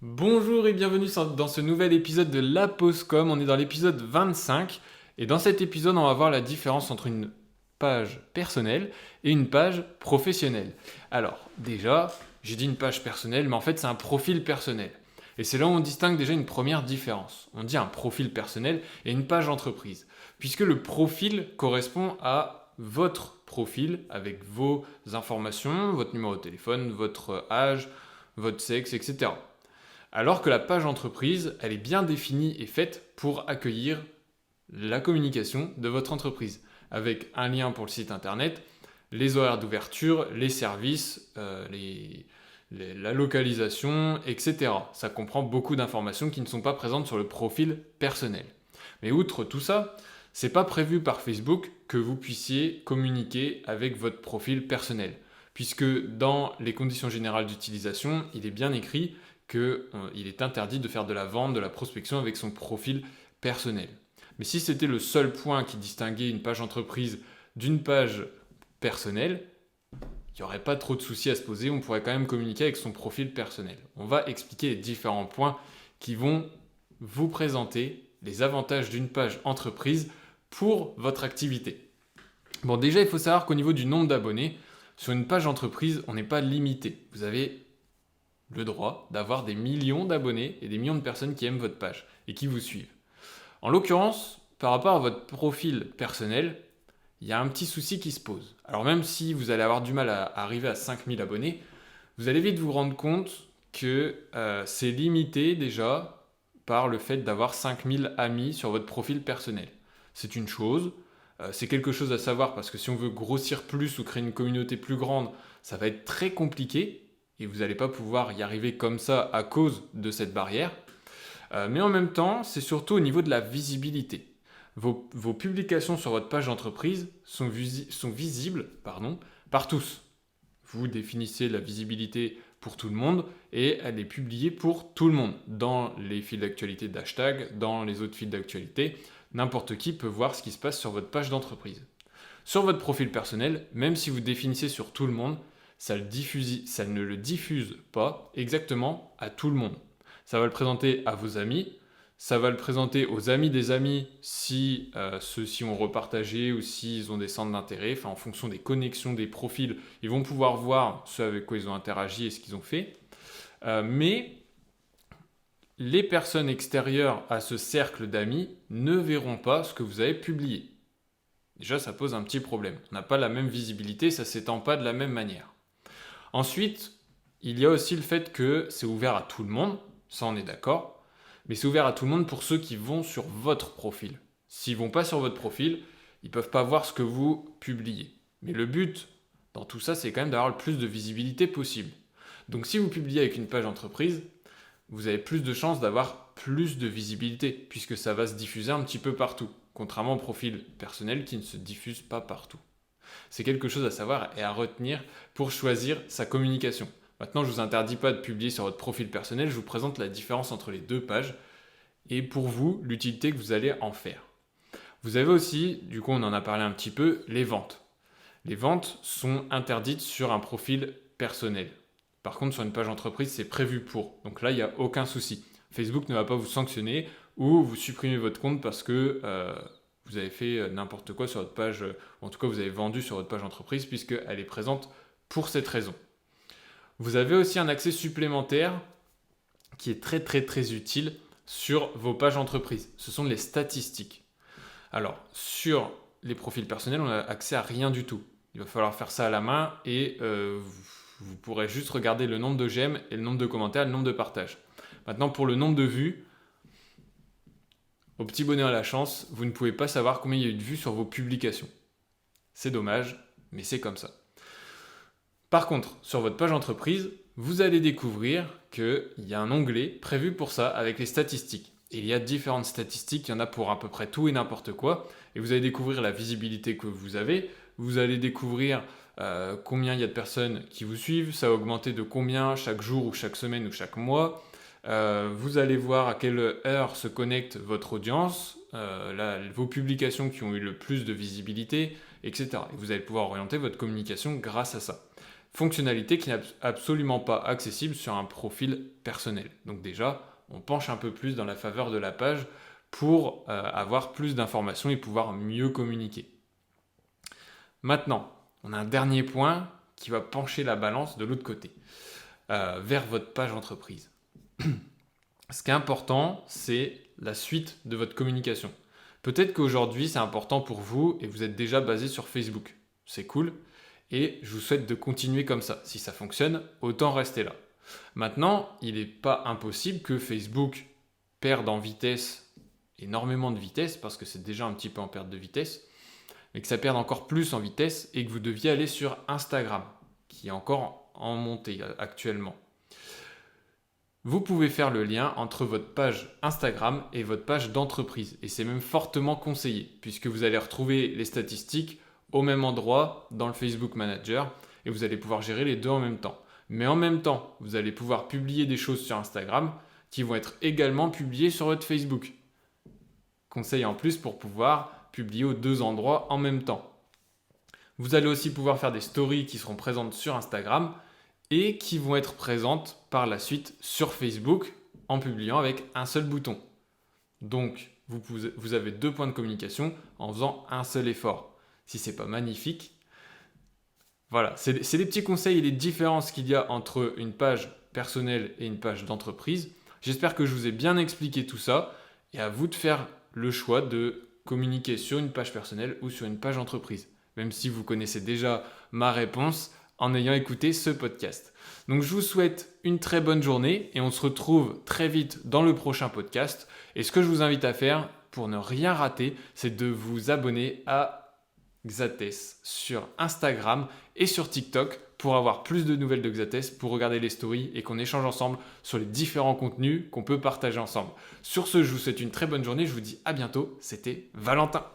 Bonjour et bienvenue dans ce nouvel épisode de La Pause Com. On est dans l'épisode 25 et dans cet épisode, on va voir la différence entre une page personnelle et une page professionnelle. Alors, déjà, j'ai dit une page personnelle, mais en fait, c'est un profil personnel. Et c'est là où on distingue déjà une première différence. On dit un profil personnel et une page entreprise, puisque le profil correspond à votre profil avec vos informations, votre numéro de téléphone, votre âge, votre sexe, etc. Alors que la page entreprise, elle est bien définie et faite pour accueillir la communication de votre entreprise, avec un lien pour le site internet, les horaires d'ouverture, les services, la localisation, etc. Ça comprend beaucoup d'informations qui ne sont pas présentes sur le profil personnel. Mais outre tout ça, c'est pas prévu par Facebook que vous puissiez communiquer avec votre profil personnel, puisque dans les conditions générales d'utilisation, il est bien écrit qu'il est interdit de faire de la vente, de la prospection avec son profil personnel. Mais si c'était le seul point qui distinguait une page entreprise d'une page personnelle, il n'y aurait pas trop de soucis à se poser, on pourrait quand même communiquer avec son profil personnel. On va expliquer les différents points qui vont vous présenter les avantages d'une page entreprise pour votre activité. Bon, déjà, il faut savoir qu'au niveau du nombre d'abonnés, sur une page entreprise, on n'est pas limité. Vous avez le droit d'avoir des millions d'abonnés et des millions de personnes qui aiment votre page et qui vous suivent. En l'occurrence, par rapport à votre profil personnel, il y a un petit souci qui se pose. Alors même si vous allez avoir du mal à arriver à 5000 abonnés, vous allez vite vous rendre compte que c'est limité déjà par le fait d'avoir 5000 amis sur votre profil personnel. C'est une chose, c'est quelque chose à savoir parce que si on veut grossir plus ou créer une communauté plus grande, ça va être très compliqué et vous n'allez pas pouvoir y arriver comme ça à cause de cette barrière. Mais en même temps, c'est surtout au niveau de la visibilité. Vos publications sur votre page d'entreprise sont visibles par tous. Vous définissez la visibilité pour tout le monde et elle est publiée pour tout le monde. Dans les fils d'actualité d'hashtag, dans les autres fils d'actualité, n'importe qui peut voir ce qui se passe sur votre page d'entreprise. Sur votre profil personnel, même si vous définissez sur tout le monde, ça ne le diffuse pas exactement à tout le monde. Ça va le présenter à vos amis, ça va le présenter aux amis des amis si ceux-ci ont repartagé ou s'ils ont des centres d'intérêt, en fonction des connexions, des profils, ils vont pouvoir voir ceux avec quoi ils ont interagi et ce qu'ils ont fait. Mais les personnes extérieures à ce cercle d'amis ne verront pas ce que vous avez publié. Déjà, ça pose un petit problème. On n'a pas la même visibilité, ça ne s'étend pas de la même manière. Ensuite, il y a aussi le fait que c'est ouvert à tout le monde, ça on est d'accord, mais c'est ouvert à tout le monde pour ceux qui vont sur votre profil. S'ils ne vont pas sur votre profil, ils ne peuvent pas voir ce que vous publiez. Mais le but dans tout ça, c'est quand même d'avoir le plus de visibilité possible. Donc si vous publiez avec une page entreprise, vous avez plus de chances d'avoir plus de visibilité, puisque ça va se diffuser un petit peu partout, contrairement au profil personnel qui ne se diffuse pas partout. C'est quelque chose à savoir et à retenir pour choisir sa communication. Maintenant, je ne vous interdis pas de publier sur votre profil personnel, je vous présente la différence entre les deux pages et pour vous, l'utilité que vous allez en faire. Vous avez aussi, du coup on en a parlé un petit peu, les ventes. Les ventes sont interdites sur un profil personnel. Par contre, sur une page entreprise, c'est prévu pour. Donc là, il n'y a aucun souci. Facebook ne va pas vous sanctionner ou vous supprimer votre compte parce que vous avez fait n'importe quoi sur votre page, ou en tout cas vous avez vendu sur votre page entreprise puisqu'elle est présente pour cette raison. Vous avez aussi un accès supplémentaire qui est très très très utile sur vos pages entreprises. Ce sont les statistiques. Alors, sur les profils personnels, on n'a accès à rien du tout. Il va falloir faire ça à la main et vous pourrez juste regarder le nombre de j'aime et le nombre de commentaires, le nombre de partages. Maintenant, pour le nombre de vues, au petit bonheur à la chance, vous ne pouvez pas savoir combien il y a eu de vues sur vos publications. C'est dommage, mais c'est comme ça. Par contre, sur votre page entreprise, vous allez découvrir qu'il y a un onglet prévu pour ça avec les statistiques. Et il y a différentes statistiques, il y en a pour à peu près tout et n'importe quoi. Et vous allez découvrir la visibilité que vous avez. Vous allez découvrir combien il y a de personnes qui vous suivent. Ça va augmenter de combien chaque jour ou chaque semaine ou chaque mois. Vous allez voir à quelle heure se connecte votre audience, vos publications qui ont eu le plus de visibilité, etc. Et vous allez pouvoir orienter votre communication grâce à ça. fonctionnalité qui n'est absolument pas accessible sur un profil personnel. Donc déjà, on penche un peu plus dans la faveur de la page pour avoir plus d'informations et pouvoir mieux communiquer. Maintenant, on a un dernier point qui va pencher la balance de l'autre côté, vers votre page entreprise. Ce qui est important, c'est la suite de votre communication. Peut-être qu'aujourd'hui, c'est important pour vous et vous êtes déjà basé sur Facebook. C'est cool. Et je vous souhaite de continuer comme ça. Si ça fonctionne, autant rester là. Maintenant, il n'est pas impossible que Facebook perde en vitesse, énormément de vitesse, parce que c'est déjà un petit peu en perte de vitesse, mais que ça perde encore plus en vitesse et que vous deviez aller sur Instagram, qui est encore en montée actuellement. Vous pouvez faire le lien entre votre page Instagram et votre page d'entreprise. Et c'est même fortement conseillé, puisque vous allez retrouver les statistiques au même endroit dans le Facebook Manager et vous allez pouvoir gérer les deux en même temps. Mais en même temps, vous allez pouvoir publier des choses sur Instagram qui vont être également publiées sur votre Facebook. Conseil en plus pour pouvoir publier aux deux endroits en même temps. Vous allez aussi pouvoir faire des stories qui seront présentes sur Instagram et qui vont être présentes par la suite sur Facebook en publiant avec un seul bouton. Donc, vous avez 2 points de communication en faisant un seul effort. Si ce n'est pas magnifique, voilà, c'est les petits conseils et les différences qu'il y a entre une page personnelle et une page d'entreprise. J'espère que je vous ai bien expliqué tout ça et à vous de faire le choix de communiquer sur une page personnelle ou sur une page entreprise, même si vous connaissez déjà ma réponse en ayant écouté ce podcast. Donc je vous souhaite une très bonne journée et on se retrouve très vite dans le prochain podcast. Et ce que je vous invite à faire pour ne rien rater, c'est de vous abonner à Xathès sur Instagram et sur TikTok pour avoir plus de nouvelles de Xathès, pour regarder les stories et qu'on échange ensemble sur les différents contenus qu'on peut partager ensemble. Sur ce, je vous souhaite une très bonne journée, je vous dis à bientôt, c'était Valentin.